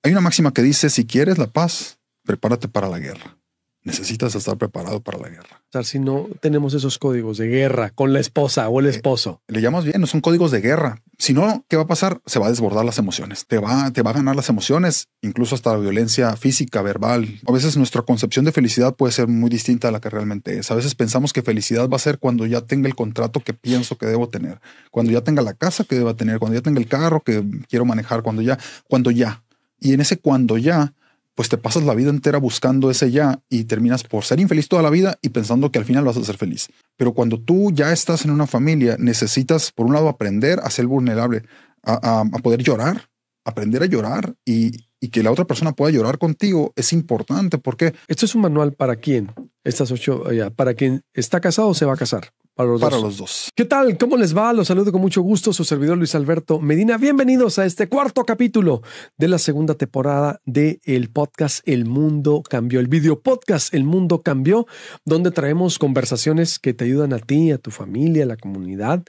Hay una máxima que dice, si quieres la paz, prepárate para la guerra. Necesitas estar preparado para la guerra. O sea, si no tenemos esos códigos de guerra con la esposa o el esposo. Le llamas bien, no son códigos de guerra. Si no, ¿qué va a pasar? Se va a desbordar las emociones. Te va a ganar las emociones, incluso hasta la violencia física, verbal. A veces nuestra concepción de felicidad puede ser muy distinta a la que realmente es. A veces pensamos que felicidad va a ser cuando ya tenga el contrato que pienso que debo tener, cuando ya tenga la casa que deba tener, cuando ya tenga el carro que quiero manejar, cuando ya. Y en ese cuando ya, pues te pasas la vida entera buscando ese ya y terminas por ser infeliz toda la vida y pensando que al final vas a ser feliz. Pero cuando tú ya estás en una familia, necesitas, por un lado, aprender a ser vulnerable, a poder llorar, aprender a llorar y que la otra persona pueda llorar contigo es importante porque... ¿Esto es un manual para quién? Estas 8, ¿para quien está casado o se va a casar? Para los dos. ¿Qué tal? ¿Cómo les va? Los saludo con mucho gusto. Su servidor Luis Alberto Medina. Bienvenidos a este cuarto capítulo de la segunda temporada del podcast El Mundo Cambió. El video podcast El Mundo Cambió, donde traemos conversaciones que te ayudan a ti, a tu familia, a la comunidad,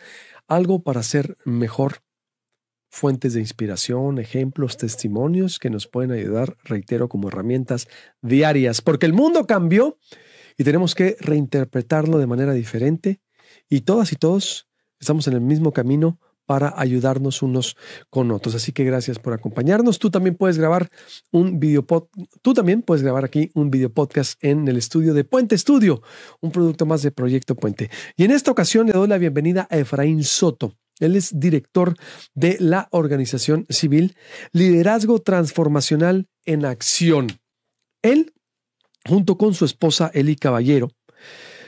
algo para ser mejor. Fuentes de inspiración, ejemplos, testimonios que nos pueden ayudar, reitero, como herramientas diarias, porque el mundo cambió y tenemos que reinterpretarlo de manera diferente. Y todas y todos estamos en el mismo camino para ayudarnos unos con otros. Así que gracias por acompañarnos. Tú también puedes grabar aquí un video podcast en el estudio de Puente Estudio, un producto más de Proyecto Puente. Y en esta ocasión le doy la bienvenida a Efraín Soto. Él es director de la organización civil Liderazgo Transformacional en Acción. Él, junto con su esposa Eli Caballero,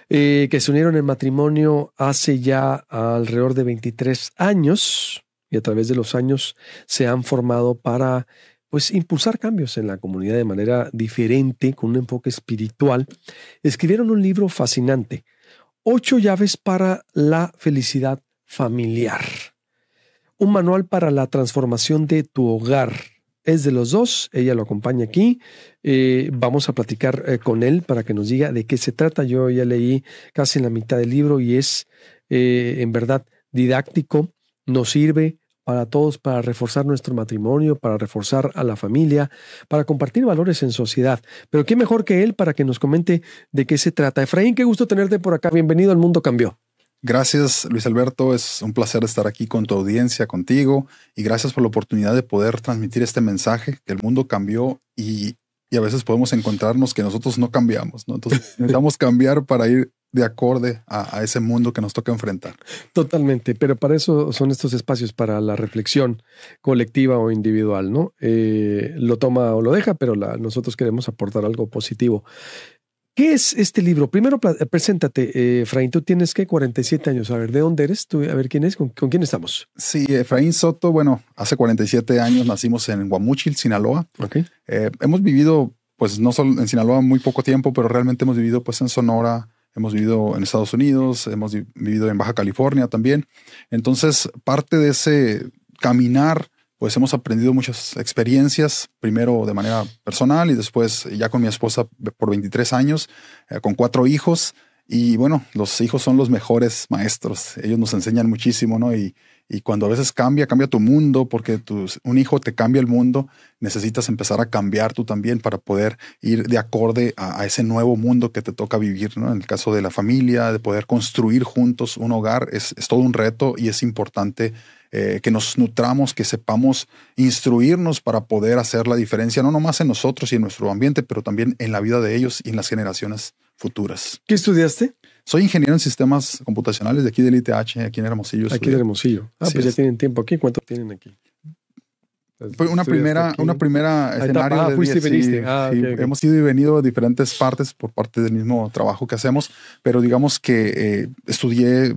que se unieron en matrimonio hace ya alrededor de 23 años y a través de los años se han formado para impulsar cambios en la comunidad de manera diferente, con un enfoque espiritual. Escribieron un libro fascinante, 8 llaves para la felicidad familiar, un manual para la transformación de tu hogar. Es de los dos, ella lo acompaña aquí. Vamos a platicar con él para que nos diga de qué se trata. Yo ya leí casi en la mitad del libro y es en verdad didáctico, nos sirve para todos, para reforzar nuestro matrimonio, para reforzar a la familia, para compartir valores en sociedad. Pero qué mejor que él para que nos comente de qué se trata. Efraín, qué gusto tenerte por acá. Bienvenido al Mundo Cambió. Gracias, Luis Alberto. Es un placer estar aquí con tu audiencia, contigo, y gracias por la oportunidad de poder transmitir este mensaje, que el mundo cambió y a veces podemos encontrarnos que nosotros no cambiamos, ¿no? Entonces necesitamos cambiar para ir de acorde a ese mundo que nos toca enfrentar. Totalmente, pero para eso son estos espacios para la reflexión colectiva o individual, ¿no? Lo toma o lo deja, pero nosotros queremos aportar algo positivo. ¿Qué es este libro? Primero, preséntate, Efraín. Tú tienes, ¿qué? 47 años. A ver, ¿de dónde eres? ¿Tú, a ver, ¿quién es? ¿Con quién estamos? Sí, Efraín Soto. Bueno, hace 47 años nacimos en Guamúchil, Sinaloa. Okay. Hemos vivido, pues no solo en Sinaloa muy poco tiempo, pero realmente hemos vivido pues en Sonora, hemos vivido en Estados Unidos, hemos vivido en Baja California también. Entonces, parte de ese caminar, pues hemos aprendido muchas experiencias, primero de manera personal y después ya con mi esposa por 23 años, con 4 hijos. Y bueno, los hijos son los mejores maestros. Ellos nos enseñan muchísimo, ¿no? Y cuando a veces cambia tu mundo, porque un hijo te cambia el mundo, necesitas empezar a cambiar tú también para poder ir de acorde a ese nuevo mundo que te toca vivir, ¿no? En el caso de la familia, de poder construir juntos un hogar, es todo un reto y es importante que nos nutramos, que sepamos instruirnos para poder hacer la diferencia, no nomás en nosotros y en nuestro ambiente, pero también en la vida de ellos y en las generaciones futuras. ¿Qué estudiaste? Soy ingeniero en sistemas computacionales de aquí del ITH, aquí en Hermosillo. Aquí de Hermosillo. Pues ya tienen tiempo aquí. ¿Cuánto tienen aquí? Una primera escenario de fuiste y veniste. Sí, Okay. Hemos ido y venido a diferentes partes por parte del mismo trabajo que hacemos, pero digamos que estudié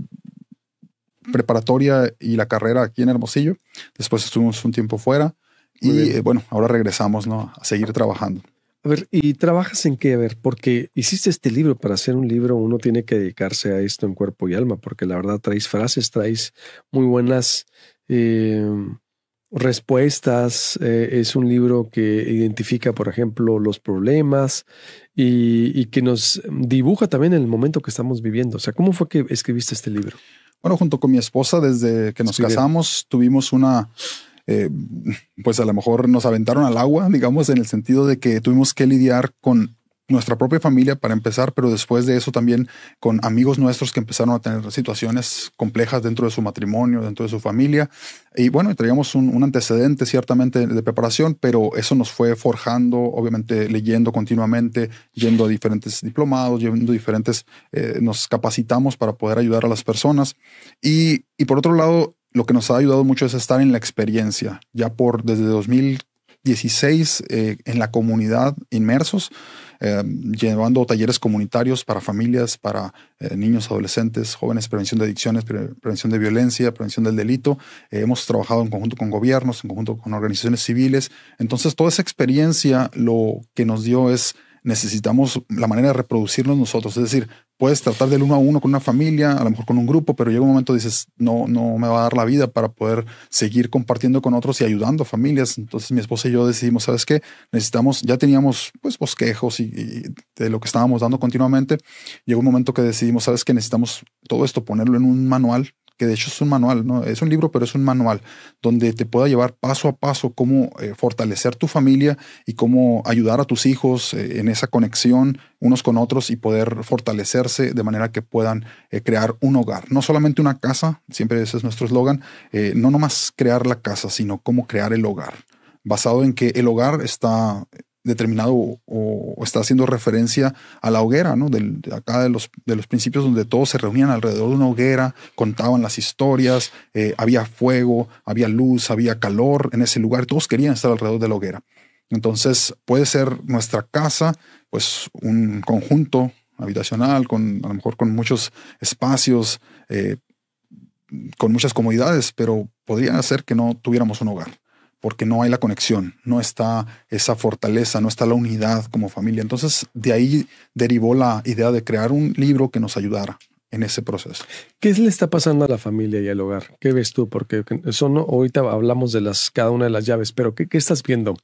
preparatoria y la carrera aquí en Hermosillo. Después estuvimos un tiempo fuera y bueno, ahora regresamos, ¿no? A seguir trabajando. A ver, ¿y trabajas en qué? A ver, porque hiciste este libro. Para hacer un libro uno tiene que dedicarse a esto en cuerpo y alma, porque la verdad traes frases, traes muy buenas respuestas. Es un libro que identifica, por ejemplo, los problemas y que nos dibuja también el momento que estamos viviendo. O sea, ¿cómo fue que escribiste este libro? Bueno, junto con mi esposa, desde que nos casamos, tuvimos una pues a lo mejor nos aventaron al agua, digamos, en el sentido de que tuvimos que lidiar con nuestra propia familia para empezar, pero después de eso también con amigos nuestros que empezaron a tener situaciones complejas dentro de su matrimonio, dentro de su familia. Y bueno, traíamos un antecedente ciertamente de preparación, pero eso nos fue forjando, obviamente leyendo continuamente, yendo a diferentes diplomados, yendo a diferentes, nos capacitamos para poder ayudar a las personas. Y por otro lado, lo que nos ha ayudado mucho es estar en la experiencia, ya desde 2016 en la comunidad inmersos, llevando talleres comunitarios para familias, para niños, adolescentes, jóvenes, prevención de adicciones, prevención de violencia, prevención del delito. Hemos trabajado en conjunto con gobiernos, en conjunto con organizaciones civiles. Entonces, toda esa experiencia lo que nos dio es necesitamos la manera de reproducirnos nosotros. Es decir, puedes tratar del 1 a 1 con una familia, a lo mejor con un grupo, pero llega un momento dices, no me va a dar la vida para poder seguir compartiendo con otros y ayudando a familias. Entonces mi esposa y yo decidimos, ¿sabes qué? Necesitamos, ya teníamos pues bosquejos y de lo que estábamos dando continuamente. Llegó un momento que decidimos, ¿sabes qué? Necesitamos todo esto, ponerlo en un manual, que de hecho es un manual, ¿no? Es un libro, pero es un manual donde te pueda llevar paso a paso cómo fortalecer tu familia y cómo ayudar a tus hijos en esa conexión unos con otros y poder fortalecerse de manera que puedan crear un hogar. No solamente una casa, siempre ese es nuestro eslogan, no nomás crear la casa, sino cómo crear el hogar, basado en que el hogar está determinado o está haciendo referencia a la hoguera, ¿no? De los principios donde todos se reunían alrededor de una hoguera, contaban las historias, había fuego, había luz, había calor en ese lugar, todos querían estar alrededor de la hoguera. Entonces puede ser nuestra casa, pues un conjunto habitacional, a lo mejor con muchos espacios, con muchas comodidades, pero podría ser que no tuviéramos un hogar, porque no hay la conexión, no está esa fortaleza, no está la unidad como familia. Entonces, de ahí derivó la idea de crear un libro que nos ayudara en ese proceso. ¿Qué le está pasando a la familia y al hogar? ¿Qué ves tú? Porque eso no, ahorita hablamos de cada una de las llaves, pero ¿qué estás viendo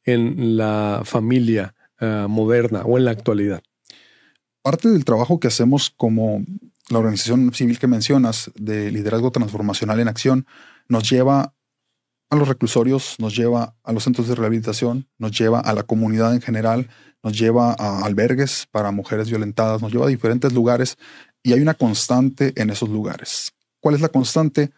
en la familia moderna o en la actualidad? Parte del trabajo que hacemos como la organización civil que mencionas de liderazgo transformacional en acción nos lleva a los reclusorios, nos lleva a los centros de rehabilitación, nos lleva a la comunidad en general, nos lleva a albergues para mujeres violentadas, nos lleva a diferentes lugares y hay una constante en esos lugares. ¿Cuál es la constante?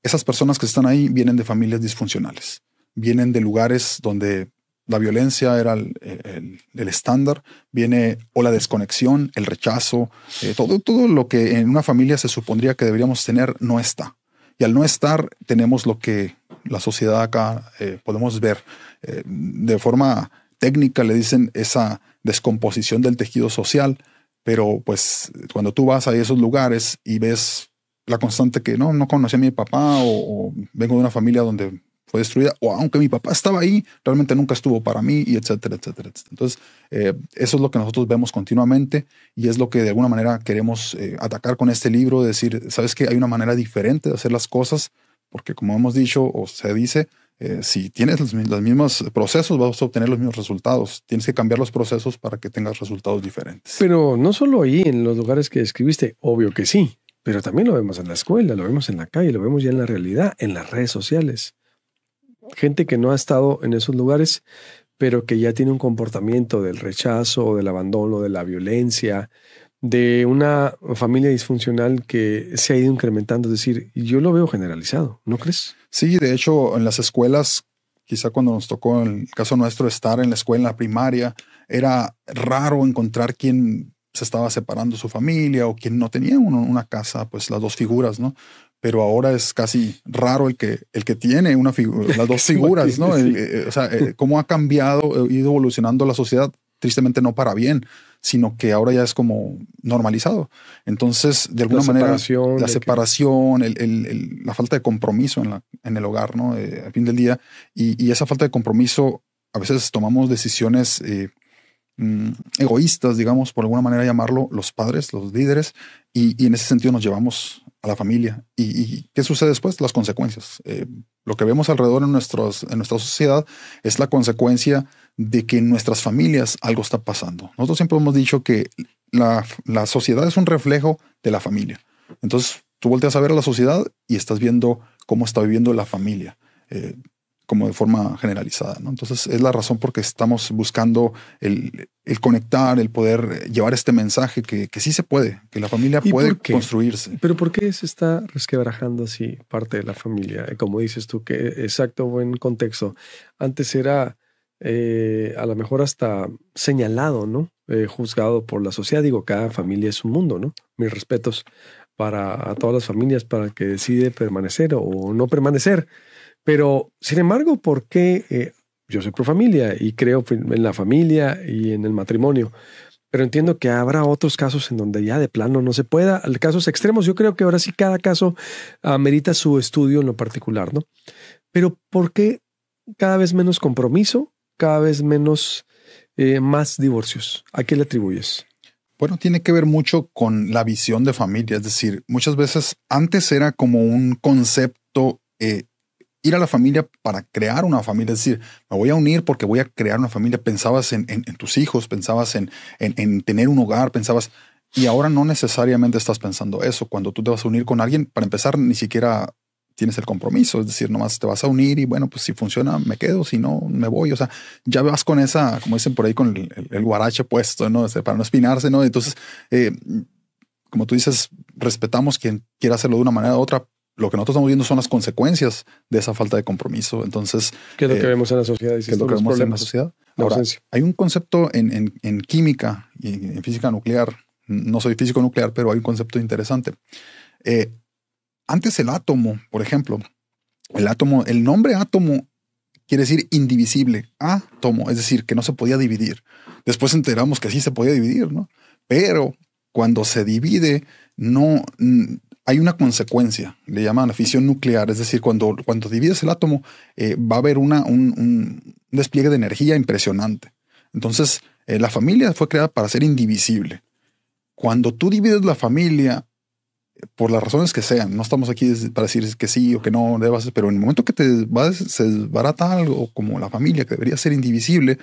Esas personas que están ahí vienen de familias disfuncionales, vienen de lugares donde la violencia era el estándar, viene o la desconexión, el rechazo, todo lo que en una familia se supondría que deberíamos tener no está. Y al no estar, tenemos lo que la sociedad acá podemos ver de forma técnica, le dicen esa descomposición del tejido social, pero pues cuando tú vas a esos lugares y ves la constante que no conocí a mi papá o vengo de una familia donde fue destruida, o aunque mi papá estaba ahí, realmente nunca estuvo para mí, y etcétera, etcétera, etcétera. Entonces, eso es lo que nosotros vemos continuamente y es lo que de alguna manera queremos atacar con este libro, decir, ¿sabes qué? Hay una manera diferente de hacer las cosas, porque como hemos dicho o se dice, si tienes los mismos procesos, vas a obtener los mismos resultados. Tienes que cambiar los procesos para que tengas resultados diferentes. Pero no solo ahí, en los lugares que describiste, obvio que sí, pero también lo vemos en la escuela, lo vemos en la calle, lo vemos ya en la realidad, en las redes sociales. Gente que no ha estado en esos lugares, pero que ya tiene un comportamiento del rechazo, del abandono, de la violencia, de una familia disfuncional que se ha ido incrementando. Es decir, yo lo veo generalizado, ¿no crees? Sí, de hecho, en las escuelas, quizá cuando nos tocó, en el caso nuestro, estar en la escuela, en la primaria, era raro encontrar quien se estaba separando de su familia o quien no tenía una casa, pues las dos figuras, ¿no? Pero ahora es casi raro el que tiene las dos figuras, ¿no? Sí. Cómo ha cambiado, ido evolucionando la sociedad, tristemente no para bien, sino que ahora ya es como normalizado. Entonces, de alguna manera, la separación, la falta de compromiso en el hogar, ¿no? Al fin del día, y esa falta de compromiso, a veces tomamos decisiones egoístas, digamos, por alguna manera llamarlo, los padres, los líderes, y en ese sentido nos llevamos a la familia. ¿Y qué sucede después? Las consecuencias. Lo que vemos alrededor en nuestra sociedad es la consecuencia de que en nuestras familias algo está pasando. Nosotros siempre hemos dicho que la sociedad es un reflejo de la familia. Entonces, tú volteas a ver a la sociedad y estás viendo cómo está viviendo la familia. como de forma generalizada, ¿no? Entonces es la razón por que estamos buscando el conectar, el poder llevar este mensaje que sí se puede, que la familia puede construirse. ¿Pero por qué se está resquebrajando así parte de la familia? Como dices tú, que exacto, buen contexto. Antes era a lo mejor hasta señalado, ¿no? Juzgado por la sociedad. Digo, cada familia es un mundo, ¿no? Mis respetos a todas las familias para que decide permanecer o no permanecer. Pero, sin embargo, ¿por qué? Yo soy pro familia y creo en la familia y en el matrimonio, pero entiendo que habrá otros casos en donde ya de plano no se pueda. Casos extremos, yo creo que ahora sí cada caso amerita su estudio en lo particular, ¿no? Pero ¿por qué cada vez menos compromiso, cada vez menos, más divorcios? ¿A qué le atribuyes? Bueno, tiene que ver mucho con la visión de familia. Es decir, muchas veces antes era como un concepto, ir a la familia para crear una familia. Es decir, me voy a unir porque voy a crear una familia. Pensabas en tus hijos, pensabas en tener un hogar, pensabas... Y ahora no necesariamente estás pensando eso. Cuando tú te vas a unir con alguien, para empezar, ni siquiera tienes el compromiso. Es decir, nomás te vas a unir y bueno, pues si funciona, me quedo. Si no, me voy. O sea, ya vas con esa, como dicen por ahí, con el guarache puesto, ¿no? Para no espinarse, ¿no? Entonces, como tú dices, respetamos quien quiera hacerlo de una manera u otra. Lo que nosotros estamos viendo son las consecuencias de esa falta de compromiso. Entonces, ¿qué es lo que vemos en la sociedad? ¿Qué es lo que vemos en la sociedad? Ahora, hay un concepto en química y en física nuclear. No soy físico nuclear, pero hay un concepto interesante. Antes el átomo, por ejemplo, el nombre átomo quiere decir indivisible. Átomo, es decir, que no se podía dividir. Después enteramos que sí se podía dividir, ¿no? Pero cuando se divide, no... hay una consecuencia, le llaman la fisión nuclear, es decir, cuando divides el átomo va a haber un despliegue de energía impresionante. Entonces, la familia fue creada para ser indivisible. Cuando tú divides la familia, por las razones que sean, no estamos aquí para decir que sí o que no debas, pero en el momento que se desbarata algo como la familia, que debería ser indivisible,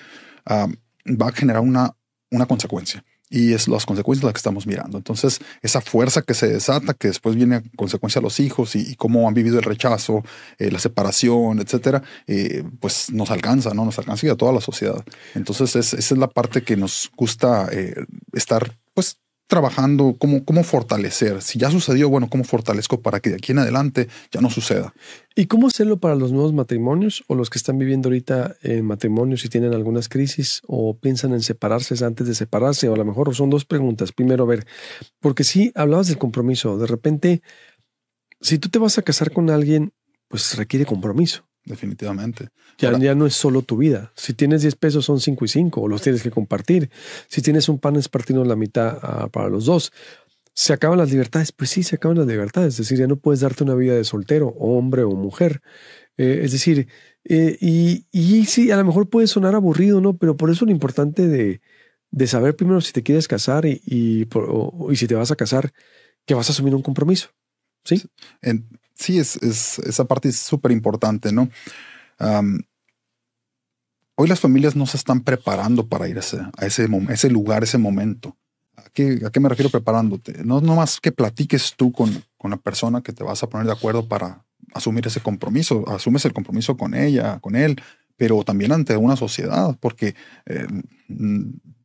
va a generar una consecuencia. Y es las consecuencias las que estamos mirando. Entonces, esa fuerza que se desata, que después viene a consecuencia a los hijos y cómo han vivido el rechazo, la separación, etcétera, pues nos alcanza, ¿no? Nos alcanza y a toda la sociedad. Entonces, esa es la parte que nos gusta estar, pues, trabajando, cómo fortalecer. Si ya sucedió, bueno, cómo fortalezco para que de aquí en adelante ya no suceda. ¿Y cómo hacerlo para los nuevos matrimonios o los que están viviendo ahorita en matrimonios y tienen algunas crisis o piensan en separarse antes de separarse? O a lo mejor son dos preguntas. Primero, a ver, porque sí, hablabas del compromiso. De repente, si tú te vas a casar con alguien, pues requiere compromiso. Definitivamente. Ya no es solo tu vida. Si tienes 10 pesos son 5 y 5, o los tienes que compartir. Si tienes un pan es partirnos la mitad para los dos. ¿Se acaban las libertades? Pues sí, se acaban las libertades. Es decir, ya no puedes darte una vida de soltero, hombre o mujer. Es decir, y sí, a lo mejor puede sonar aburrido, ¿no? Pero por eso lo importante de saber primero si te quieres casar y si te vas a casar, que vas a asumir un compromiso. ¿Sí? Sí, esa parte es súper importante, ¿no? Hoy las familias no se están preparando para ir a ese lugar, ese momento. ¿A qué me refiero preparándote? No más que platiques tú con la persona que te vas a poner de acuerdo para asumir ese compromiso. Asumes el compromiso con ella, con él, pero también ante una sociedad, porque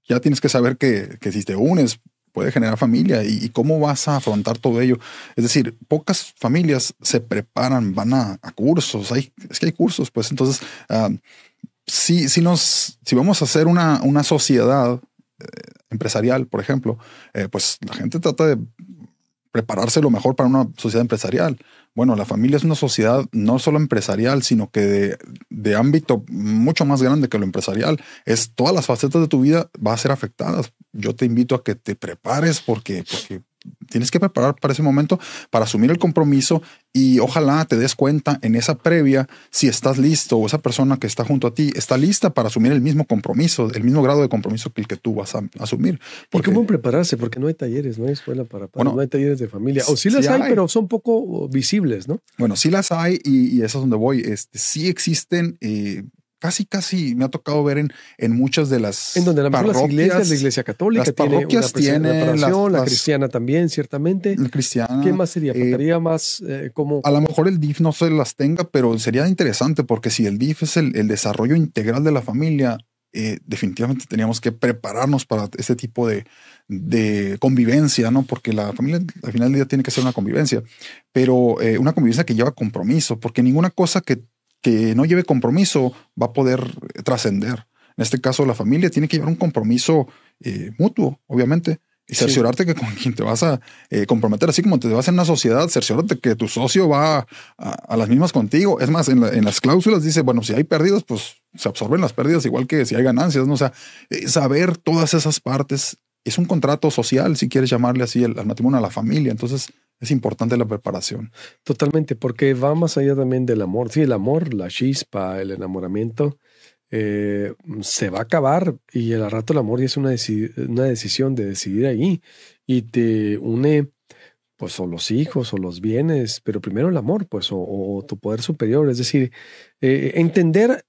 ya tienes que saber que si te unes, puede generar familia y cómo vas a afrontar todo ello. Es decir, pocas familias se preparan, van a cursos. Es que hay cursos, pues entonces, si vamos a hacer una sociedad empresarial, por ejemplo, pues la gente trata de prepararse lo mejor para una sociedad empresarial. Bueno, la familia es una sociedad no solo empresarial, sino que de ámbito mucho más grande que lo empresarial. Es todas las facetas de tu vida van a ser afectadas. Yo te invito a que te prepares porque tienes que preparar para ese momento, para asumir el compromiso y ojalá te des cuenta en esa previa si estás listo o esa persona que está junto a ti está lista para asumir el mismo compromiso, el mismo grado de compromiso que el que tú vas a asumir. ¿Y cómo prepararse? Porque no hay talleres, no hay escuela para no hay talleres de familia. O sí las hay, pero son poco visibles, ¿no? Bueno, sí las hay y eso es donde voy. Sí existen casi me ha tocado ver en muchas de las en donde a lo mejor las iglesias, la iglesia católica las tiene parroquias una preparación, la las cristiana también, ciertamente. la cristiana. ¿Qué más sería? Faltaría más como... A lo mejor el DIF no se las tenga, pero sería interesante porque si el DIF es el desarrollo integral de la familia, definitivamente teníamos que prepararnos para este tipo de convivencia, ¿no? Porque la familia al final del día tiene que ser una convivencia, pero una convivencia que lleva compromiso, porque ninguna cosa que no lleve compromiso va a poder trascender. En este caso, la familia tiene que llevar un compromiso mutuo, obviamente, y cerciorarte que con quien te vas a comprometer, así como te vas en una sociedad, cerciorarte que tu socio va a las mismas contigo. Es más, en las cláusulas dice, bueno, si hay pérdidas, pues se absorben las pérdidas igual que si hay ganancias, ¿no? O sea, saber todas esas partes es un contrato social, si quieres llamarle así, al matrimonio, a la familia. Entonces, es importante la preparación. Totalmente, porque va más allá también del amor. Sí, el amor, la chispa, el enamoramiento, se va a acabar y al rato el amor ya es una decisión de decidir ahí y te une pues o los hijos o los bienes, pero primero el amor, pues o tu poder superior, es decir, entender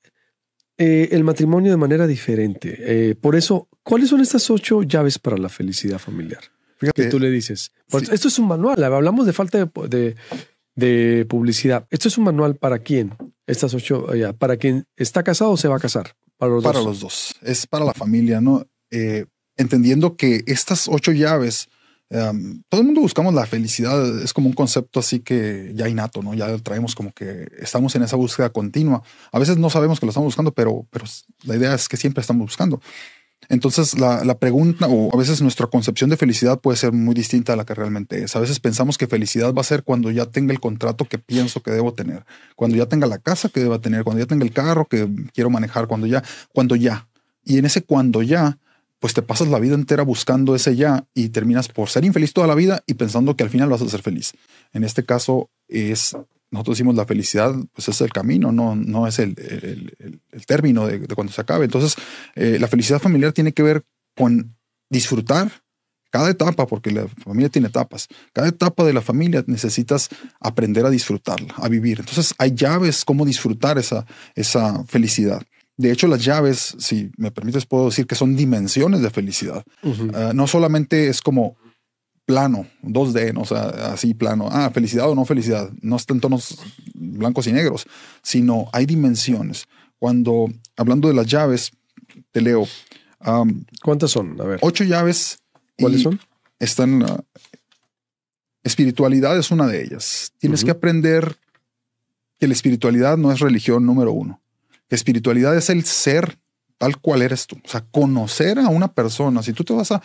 el matrimonio de manera diferente. Por eso, ¿cuáles son estas 8 llaves para la felicidad familiar? Fíjate, Que tú le dices. Pues, sí. esto es un manual, hablamos de falta de publicidad. ¿Esto es un manual para quién? Estas 8, ¿para quien está casado o se va a casar? Para los dos. Los dos. Es para la familia, ¿no? Entendiendo que estas 8 llaves, todo el mundo buscamos la felicidad, es como un concepto así que ya innato, ¿no? Ya traemos como que estamos en esa búsqueda continua. A veces no sabemos que lo estamos buscando, pero la idea es que siempre estamos buscando. Entonces la pregunta, o a veces nuestra concepción de felicidad puede ser muy distinta a la que realmente es. A veces pensamos que felicidad va a ser cuando ya tenga el contrato que pienso que debo tener, cuando ya tenga la casa que deba tener, cuando ya tenga el carro que quiero manejar, cuando ya. Y en ese cuando ya, pues te pasas la vida entera buscando ese ya y terminas por ser infeliz toda la vida y pensando que al final vas a ser feliz. En este caso nosotros decimos la felicidad, pues es el camino, no es el término de cuando se acabe. Entonces, la felicidad familiar tiene que ver con disfrutar cada etapa, porque la familia tiene etapas. Cada etapa de la familia necesitas aprender a disfrutarla, a vivir. Entonces, hay llaves cómo disfrutar esa felicidad. De hecho, las llaves, si me permites, puedo decir que son dimensiones de felicidad. No solamente es como plano, 2D, ¿no? O sea, así plano. Felicidad o no felicidad. No está en tonos blancos y negros, sino hay dimensiones. Hablando de las llaves, te leo. ¿Cuántas son? A ver. 8 llaves. ¿Cuáles son? Están. Espiritualidad es una de ellas. Tienes que aprender que la espiritualidad no es religión número 1. Que espiritualidad es el ser tal cual eres tú. O sea, conocer a una persona. Si tú te vas a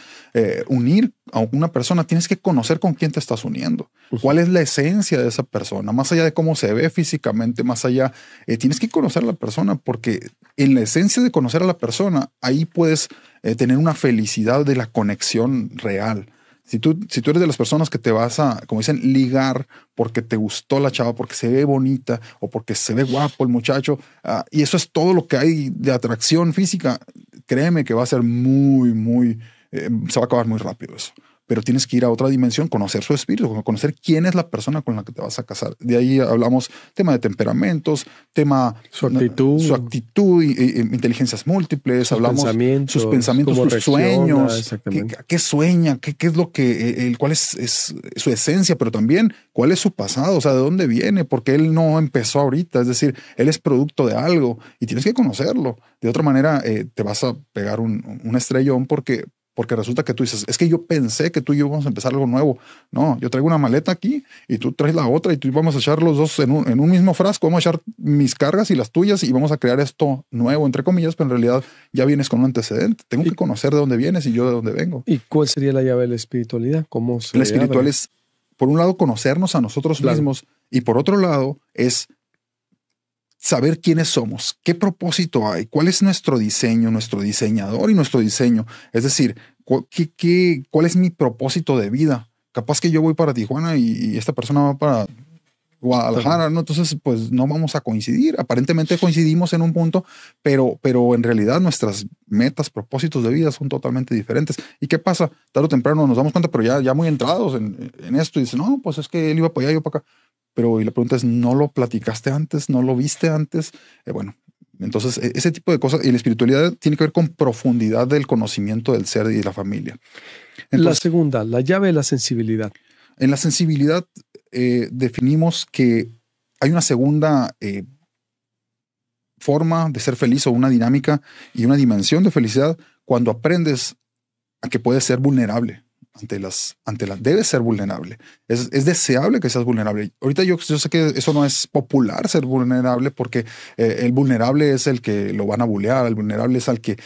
unir a una persona, tienes que conocer con quién te estás uniendo. ¿Cuál es la esencia de esa persona? Más allá de cómo se ve físicamente, más allá, tienes que conocer a la persona, porque en la esencia de conocer a la persona, ahí puedes tener una felicidad de la conexión real. Si tú eres de las personas que te vas a, como dicen, ligar porque te gustó la chava, porque se ve bonita o porque se ve guapo el muchacho, y eso es todo lo que hay de atracción física, créeme que va a ser se va a acabar muy rápido eso. Pero tienes que ir a otra dimensión, conocer su espíritu, conocer quién es la persona con la que te vas a casar. De ahí hablamos tema de temperamentos, su actitud, inteligencias múltiples, hablamos sus pensamientos, sus sueños, qué sueña, qué es lo que, cuál es su esencia, pero también cuál es su pasado, o sea, de dónde viene, porque él no empezó ahorita, es decir, él es producto de algo y tienes que conocerlo. De otra manera, te vas a pegar un estrellón porque resulta que tú dices, es que yo pensé que tú y yo vamos a empezar algo nuevo. No, yo traigo una maleta aquí y tú traes la otra y tú vamos a echar los dos en un mismo frasco, vamos a echar mis cargas y las tuyas y vamos a crear esto nuevo, entre comillas, pero en realidad ya vienes con un antecedente. Tengo que conocer de dónde vienes y yo de dónde vengo. ¿Y cuál sería la llave de la espiritualidad? ¿Cómo se la espiritual es, por un lado, conocernos a nosotros mismos y por otro lado es saber quiénes somos, qué propósito hay, cuál es nuestro diseño, nuestro diseñador y nuestro diseño. Es decir, ¿cuál es mi propósito de vida? Capaz que yo voy para Tijuana y esta persona va para Guadalajara, ¿no? Entonces, pues no vamos a coincidir. Aparentemente coincidimos en un punto, pero en realidad nuestras metas, propósitos de vida son totalmente diferentes. ¿Y qué pasa? Tarde o temprano nos damos cuenta, pero ya muy entrados en esto y dicen, no, pues es que él iba para allá, yo para acá. Pero y la pregunta es, ¿no lo platicaste antes? ¿No lo viste antes? Bueno, Entonces, ese tipo de cosas, y la espiritualidad tiene que ver con profundidad del conocimiento del ser y de la familia. Entonces, la segunda, la llave de la sensibilidad. En la sensibilidad definimos que hay una segunda forma de ser feliz, o una dinámica y una dimensión de felicidad, cuando aprendes a que puedes ser vulnerable debes ser vulnerable. Es deseable que seas vulnerable. Ahorita yo sé que eso no es popular, ser vulnerable, porque el vulnerable es el que lo van a bulear, el vulnerable es al que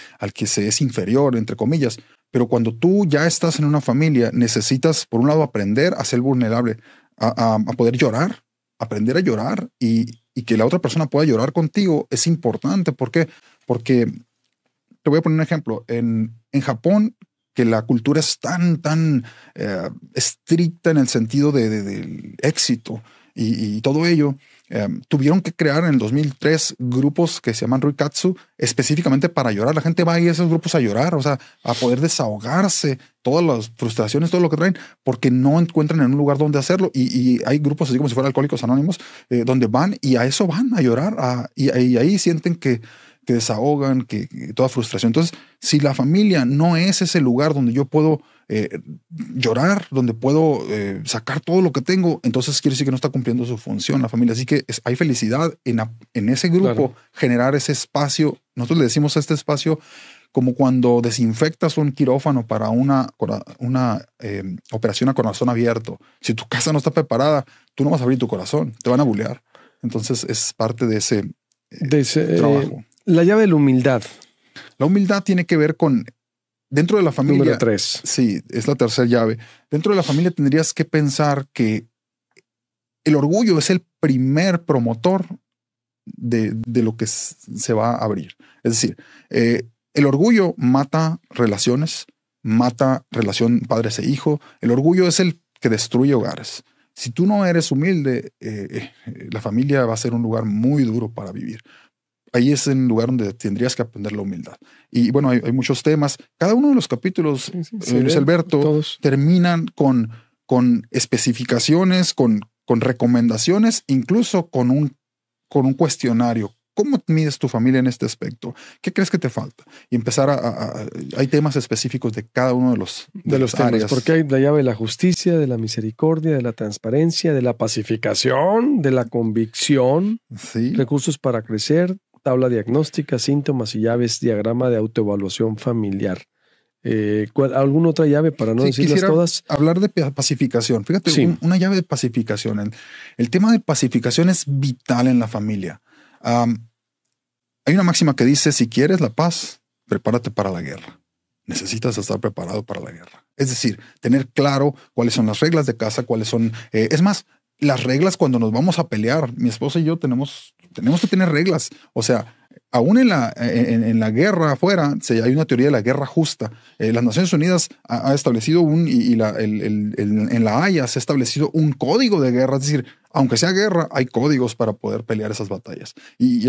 se es inferior, entre comillas. Pero cuando tú ya estás en una familia, necesitas, por un lado, aprender a ser vulnerable, a poder llorar, aprender a llorar, y que la otra persona pueda llorar contigo es importante. ¿Por qué? Porque te voy a poner un ejemplo. En Japón, que la cultura es tan estricta en el sentido del éxito y todo ello, tuvieron que crear en el 2003 grupos que se llaman Ruikatsu específicamente para llorar. La gente va a ir a esos grupos a llorar, o sea, a poder desahogarse todas las frustraciones, todo lo que traen, porque no encuentran en un lugar donde hacerlo. Y hay grupos así como si fueran Alcohólicos Anónimos, donde van y a eso van a llorar, y ahí sienten que desahogan, que toda frustración. Entonces, si la familia no es ese lugar donde yo puedo llorar, donde puedo sacar todo lo que tengo, entonces quiere decir que no está cumpliendo su función la familia. Así que hay felicidad en ese grupo, claro, generar ese espacio. Nosotros le decimos a este espacio como cuando desinfectas un quirófano para una operación a corazón abierto. Si tu casa no está preparada, tú no vas a abrir tu corazón, te van a bulear. Entonces es parte de ese trabajo. La llave de la humildad. La humildad tiene que ver con, dentro de la familia. Número 3. Sí, es la tercera llave. Dentro de la familia tendrías que pensar que el orgullo es el primer promotor de lo que se va a abrir. Es decir, el orgullo mata relaciones, mata relación padres e hijo. El orgullo es el que destruye hogares. Si tú no eres humilde, la familia va a ser un lugar muy duro para vivir. Ahí es un lugar donde tendrías que aprender la humildad. Y bueno, hay muchos temas. Cada uno de los capítulos, Luis Alberto, todos terminan con especificaciones, con recomendaciones, incluso con un cuestionario. ¿Cómo mides tu familia en este aspecto? ¿Qué crees que te falta? Y empezar hay temas específicos de cada uno de los temas, áreas. Porque hay la llave de la justicia, de la misericordia, de la transparencia, de la pacificación, de la convicción, sí, recursos para crecer, tabla diagnóstica, síntomas y llaves, diagrama de autoevaluación familiar. ¿Alguna otra llave para no decirlas todas? Hablar de pacificación. Fíjate, sí, una llave de pacificación. El tema de pacificación es vital en la familia. Hay una máxima que dice: si quieres la paz, prepárate para la guerra. Necesitas estar preparado para la guerra. Es decir, tener claro cuáles son las reglas de casa, cuáles son... es más, las reglas cuando nos vamos a pelear. Mi esposa y yo tenemos que tener reglas. O sea, aún en la guerra afuera, hay una teoría de la guerra justa. Las Naciones Unidas ha establecido en la Haya se ha establecido un código de guerra. Es decir, aunque sea guerra, hay códigos para poder pelear esas batallas. Y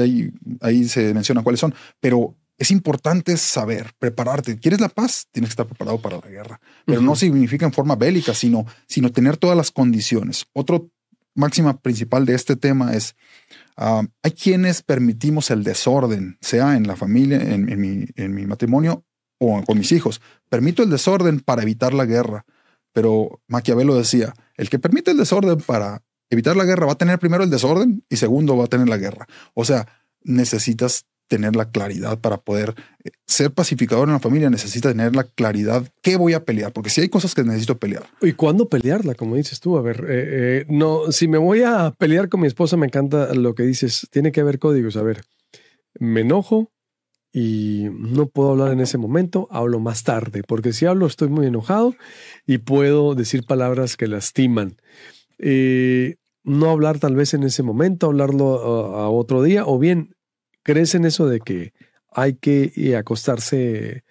ahí se menciona cuáles son. Pero es importante saber, prepararte. ¿Quieres la paz? Tienes que estar preparado para la guerra. Pero no significa en forma bélica, sino tener todas las condiciones. Otro máxima principal de este tema es: hay quienes permitimos el desorden, sea en la familia, en mi matrimonio o con mis hijos. Permito el desorden para evitar la guerra. Pero Maquiavelo decía: el que permite el desorden para evitar la guerra va a tener primero el desorden y segundo va a tener la guerra. O sea, necesitas tener la claridad para poder ser pacificador en la familia. Necesitas tener la claridad. ¿Qué voy a pelear? Porque si hay cosas que necesito pelear. ¿Y cuándo pelearla? Como dices tú, a ver, no, si me voy a pelear con mi esposa, me encanta lo que dices. Tiene que haber códigos. A ver, me enojo y no puedo hablar en ese momento. Hablo más tarde, porque si hablo estoy muy enojado y puedo decir palabras que lastiman. No hablar tal vez en ese momento, hablarlo a otro día, o bien ¿crees en eso de que hay que acostarse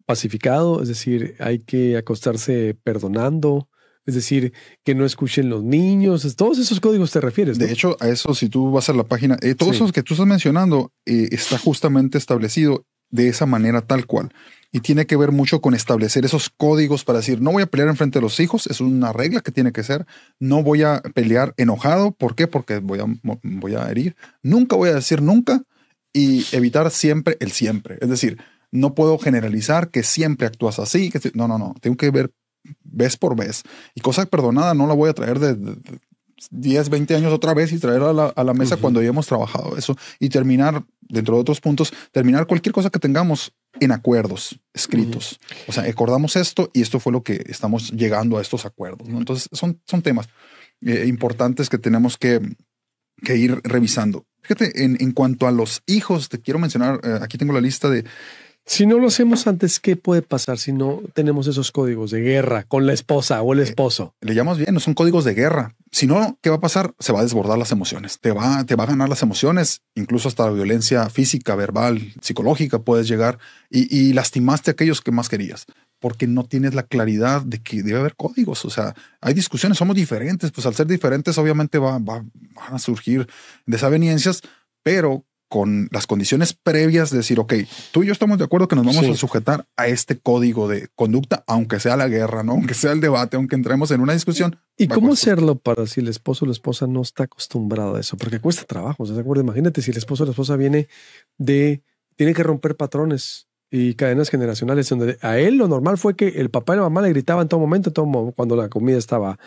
pacificado? Es decir, hay que acostarse perdonando. Es decir, que no escuchen los niños. Todos esos códigos te refieres, ¿no? De hecho, a eso, si tú vas a la página, todos esos que tú estás mencionando está justamente establecido de esa manera tal cual. Y tiene que ver mucho con establecer esos códigos para decir: no voy a pelear enfrente de los hijos. Es una regla que tiene que ser. No voy a pelear enojado. ¿Por qué? Porque voy a herir. Nunca voy a decir nunca. y evitar siempre el siempre. Es decir, no puedo generalizar que siempre actúas así. No. Tengo que ver vez por vez. Y cosa perdonada no la voy a traer de 10, 20 años otra vez y traer a la mesa cuando ya hemos trabajado eso y terminar, dentro de otros puntos, terminar cualquier cosa que tengamos en acuerdos escritos. O sea, acordamos esto y esto fue lo que estamos llegando a estos acuerdos, ¿no? Entonces son temas importantes que tenemos que ir revisando. Fíjate, en cuanto a los hijos, te quiero mencionar, aquí tengo la lista de... Si no lo hacemos antes, ¿qué puede pasar si no tenemos esos códigos de guerra con la esposa o el esposo? Le llamamos bien, no son códigos de guerra. Si no, ¿qué va a pasar? Se va a desbordar las emociones. Te va a ganar las emociones, incluso hasta la violencia física, verbal, psicológica puedes llegar y lastimaste a aquellos que más querías porque no tienes la claridad de que debe haber códigos. O sea, hay discusiones, somos diferentes. Pues al ser diferentes, obviamente van a surgir desavenencias, pero con las condiciones previas de decir, ok, tú y yo estamos de acuerdo que nos vamos a sujetar a este código de conducta, aunque sea la guerra, ¿no? Aunque sea el debate, aunque entremos en una discusión. ¿Y cómo hacerlo para si el esposo o la esposa no está acostumbrado a eso? Porque cuesta trabajo, ¿se acuerda? Imagínate si el esposo o la esposa tiene que romper patrones y cadenas generacionales, donde a él lo normal fue que el papá y la mamá le gritaban en todo momento, cuando la comida estaba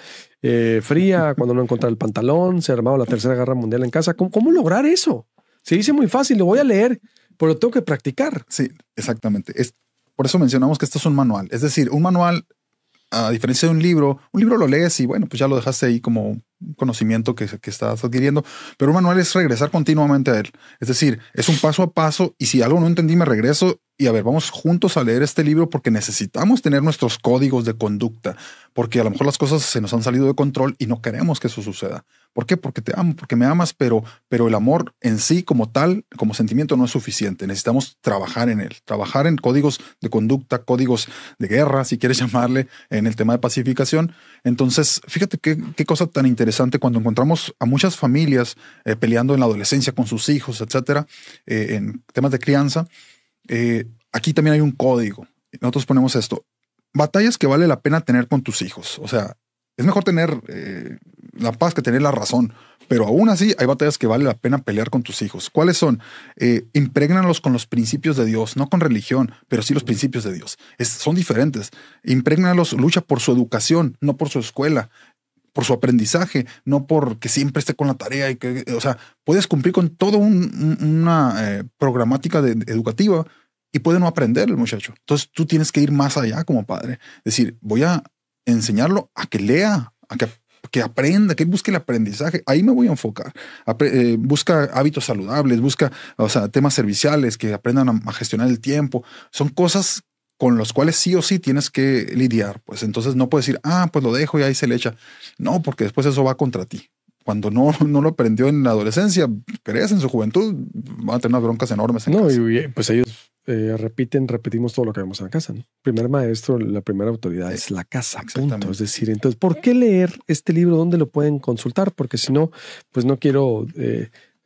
fría, cuando no encontraba el pantalón, se armaba la Tercera Guerra Mundial en casa. ¿Cómo lograr eso? Se dice muy fácil, lo voy a leer, pero lo tengo que practicar. Sí, exactamente. Por eso mencionamos que esto es un manual. Es decir, un manual, a diferencia de un libro lo lees y bueno, pues ya lo dejaste ahí como un conocimiento que estás adquiriendo, pero un manual es regresar continuamente a él. Es decir, es un paso a paso y si algo no entendí me regreso y a ver, vamos juntos a leer este libro porque necesitamos tener nuestros códigos de conducta, porque a lo mejor las cosas se nos han salido de control y no queremos que eso suceda. ¿Por qué? Porque te amo, porque me amas, pero el amor en sí como tal, como sentimiento no es suficiente. Necesitamos trabajar en él, trabajar en códigos de conducta, códigos de guerra, si quieres llamarle, en el tema de pacificación. Entonces, fíjate qué cosa tan interesante cuando encontramos a muchas familias peleando en la adolescencia con sus hijos, etcétera, en temas de crianza. Aquí también hay un código. Nosotros ponemos esto: batallas que vale la pena tener con tus hijos. O sea, es mejor tener la paz que tener la razón, pero aún así hay batallas que vale la pena pelear con tus hijos. ¿Cuáles son? Imprégnalos con los principios de Dios, no con religión, pero sí los principios de Dios. Son diferentes. Imprégnalos, lucha por su educación, no por su escuela, por su aprendizaje, no porque siempre esté con la tarea y que, o sea, puedes cumplir con toda una programática educativa y puede no aprender el muchacho. Entonces tú tienes que ir más allá como padre. Es decir, voy a enseñarlo a que lea, a que aprenda, que busque el aprendizaje. Ahí me voy a enfocar. Busca hábitos saludables, busca, o sea, temas serviciales, que aprendan a gestionar el tiempo. Son cosas con los cuales sí o sí tienes que lidiar. Pues entonces no puedes decir, pues lo dejo y ahí se le echa. No, porque después eso va contra ti. Cuando no lo aprendió en la adolescencia, crees en su juventud, van a tener unas broncas enormes en casa. Y pues ellos repetimos todo lo que vemos en la casa, ¿no? Primer maestro, la primera autoridad es la casa, punto. Es decir, entonces, ¿por qué leer este libro? ¿Dónde lo pueden consultar? Porque si no, pues no quiero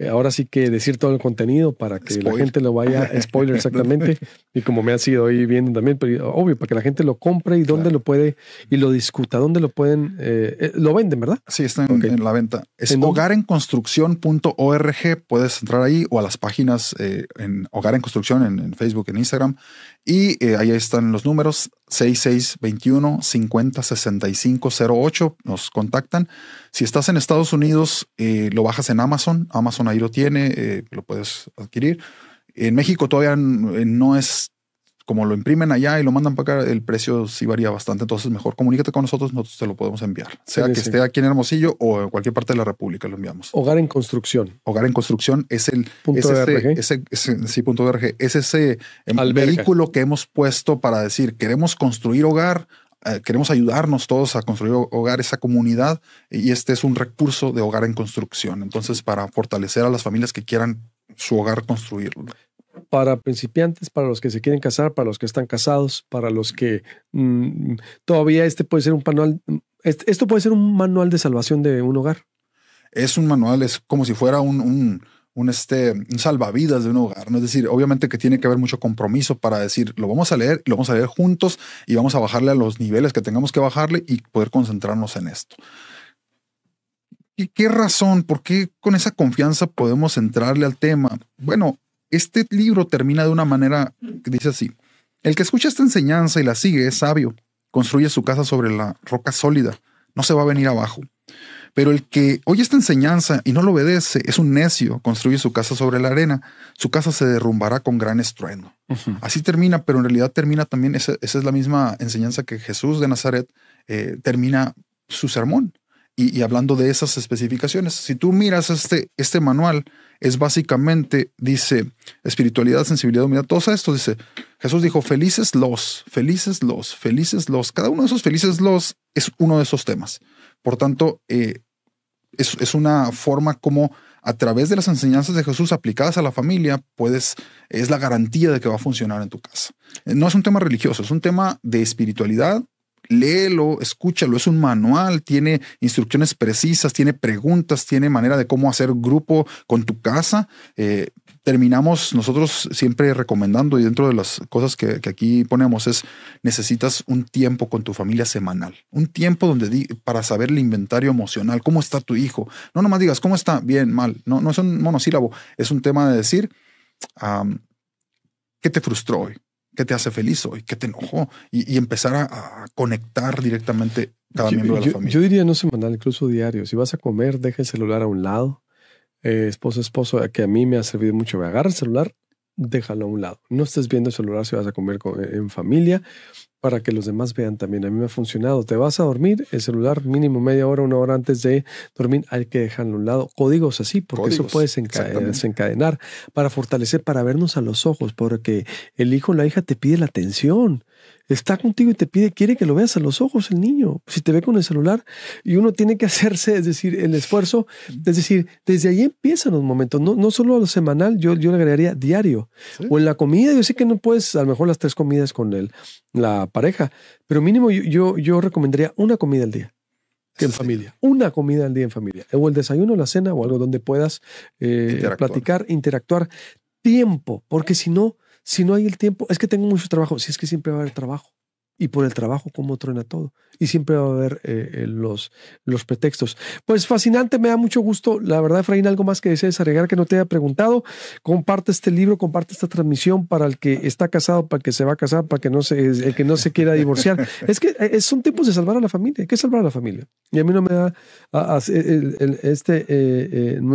ahora sí que decir todo el contenido para que la gente lo vaya, spoiler exactamente, y como me ha sido hoy viendo también, pero obvio, para que la gente lo compre y dónde lo puede y lo discuta, dónde lo pueden, lo venden, ¿verdad? Sí, está en la venta. Es hogarenconstrucción.org, puedes entrar ahí o a las páginas en Hogar en Construcción en Facebook, en Instagram, y ahí están los números 6621-506508, nos contactan. Si estás en Estados Unidos, lo bajas en Amazon ahí lo tiene, lo puedes adquirir. En México todavía no es como lo imprimen allá y lo mandan para acá, el precio sí varía bastante, entonces mejor comunícate con nosotros te lo podemos enviar. Sea que esté aquí en Hermosillo o en cualquier parte de la República lo enviamos. Hogar en Construcción. Hogar en Construcción es el .org. Es ese vehículo que hemos puesto para decir, queremos construir hogar, queremos ayudarnos todos a construir hogar, esa comunidad, y este es un recurso de Hogar en Construcción. Entonces, para fortalecer a las familias que quieran su hogar construirlo. Para principiantes, para los que se quieren casar, para los que están casados, para los que todavía puede ser un manual. Esto puede ser un manual de salvación de un hogar. Es un manual, es como si fuera un salvavidas de un hogar, ¿no? Es decir, obviamente que tiene que haber mucho compromiso para decir, lo vamos a leer juntos y vamos a bajarle a los niveles que tengamos que bajarle y poder concentrarnos en esto. ¿Y qué razón? ¿Por qué con esa confianza podemos entrarle al tema? Bueno, este libro termina de una manera que dice así: el que escucha esta enseñanza y la sigue es sabio, construye su casa sobre la roca sólida, no se va a venir abajo. Pero el que oye esta enseñanza y no lo obedece es un necio, construye su casa sobre la arena, su casa se derrumbará con gran estruendo. Así termina, pero en realidad termina también, esa es la misma enseñanza que Jesús de Nazaret termina su sermón. Y hablando de esas especificaciones, si tú miras este manual, es básicamente, dice, espiritualidad, sensibilidad, humildad, todo esto dice, Jesús dijo, felices los, felices los, felices los. Cada uno de esos felices los es uno de esos temas. Por tanto, es una forma como a través de las enseñanzas de Jesús aplicadas a la familia, es la garantía de que va a funcionar en tu casa. No es un tema religioso, es un tema de espiritualidad. Léelo, escúchalo, es un manual, tiene instrucciones precisas, tiene preguntas, tiene manera de cómo hacer grupo con tu casa. Terminamos nosotros siempre recomendando, y dentro de las cosas que aquí ponemos es, necesitas un tiempo con tu familia semanal, un tiempo para saber el inventario emocional, cómo está tu hijo. No nomás digas, ¿cómo está? Bien, mal. No es un monosílabo, es un tema de decir, ¿qué te frustró hoy? ¿Qué te hace feliz hoy? ¿Qué te enojó? Y empezar a conectar directamente cada miembro de la familia. Yo diría no semanal, incluso diario. Si vas a comer, deja el celular a un lado. Esposo, que a mí me ha servido mucho. Agarra el celular, déjalo a un lado. No estés viendo el celular si vas a comer en familia, para que los demás vean también. A mí me ha funcionado. Te vas a dormir, el celular mínimo media hora, una hora antes de dormir, hay que dejarlo a un lado. Códigos así, porque eso puede desencadenar para fortalecer, para vernos a los ojos, porque el hijo o la hija te pide la atención. Está contigo y te pide, quiere que lo veas a los ojos el niño. Si te ve con el celular, y uno tiene que hacerse, es decir, el esfuerzo, es decir, desde ahí empiezan los momentos, no solo a lo semanal, yo le agregaría diario. ¿Sí? O en la comida, yo sé que no puedes, a lo mejor las 3 comidas con la pareja, pero mínimo yo recomendaría una comida al día. En familia, una comida al día en familia, o el desayuno, la cena, o algo donde puedas platicar, interactuar, tiempo, porque si no hay el tiempo, es que tengo mucho trabajo, si es que siempre va a haber trabajo, y por el trabajo cómo truena todo, y siempre va a haber los pretextos. Pues fascinante, me da mucho gusto, la verdad, Efraín, algo más que desees agregar que no te haya preguntado. Comparte este libro, comparte esta transmisión para el que está casado, para el que se va a casar, para el que no se quiera divorciar. Es que son tiempos de salvar a la familia, hay que salvar a la familia, y a mí no me da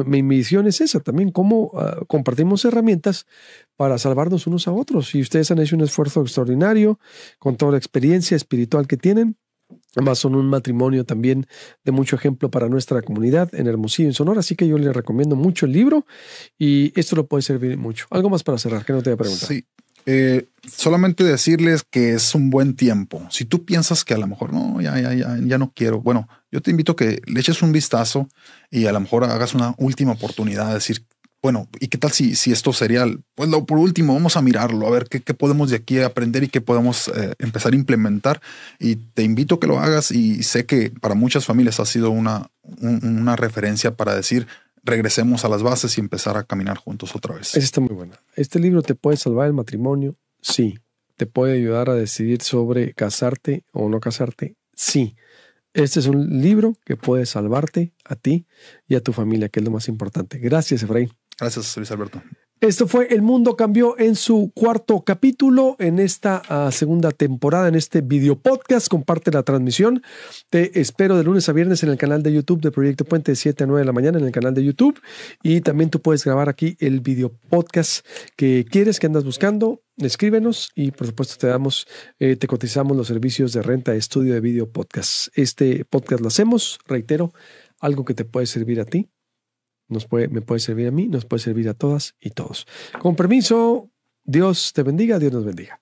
mi misión es esa también, cómo compartimos herramientas para salvarnos unos a otros, y ustedes han hecho un esfuerzo extraordinario con toda la experiencia espiritual que tienen. Además son un matrimonio también de mucho ejemplo para nuestra comunidad en Hermosillo, en Sonora, así que yo les recomiendo mucho el libro y esto lo puede servir mucho. Algo más para cerrar, que no te voy a preguntar. Sí, solamente decirles que es un buen tiempo. Si tú piensas que a lo mejor no, ya no quiero, bueno, yo te invito a que le eches un vistazo y a lo mejor hagas una última oportunidad de decir, bueno, ¿y qué tal si esto sería, pues por último, vamos a mirarlo, a ver qué podemos de aquí aprender y qué podemos empezar a implementar? Y te invito a que lo hagas, y sé que para muchas familias ha sido una referencia para decir, regresemos a las bases y empezar a caminar juntos otra vez. Esa está muy buena. ¿Este libro te puede salvar el matrimonio? Sí. ¿Te puede ayudar a decidir sobre casarte o no casarte? Sí. Este es un libro que puede salvarte a ti y a tu familia, que es lo más importante. Gracias, Efraín. Gracias, Luis Alberto. Esto fue El Mundo Cambió en su 4º capítulo en esta segunda temporada, en este video podcast. Comparte la transmisión. Te espero de lunes a viernes en el canal de YouTube de Proyecto Puente de 7 a 9 de la mañana en el canal de YouTube. Y también tú puedes grabar aquí el video podcast que quieres, que andas buscando. Escríbenos y por supuesto te cotizamos los servicios de renta de estudio de video podcast. Este podcast lo hacemos, reitero, algo que te puede servir a ti. Me puede servir a mí, nos puede servir a todas y todos. Con permiso, Dios te bendiga, Dios nos bendiga.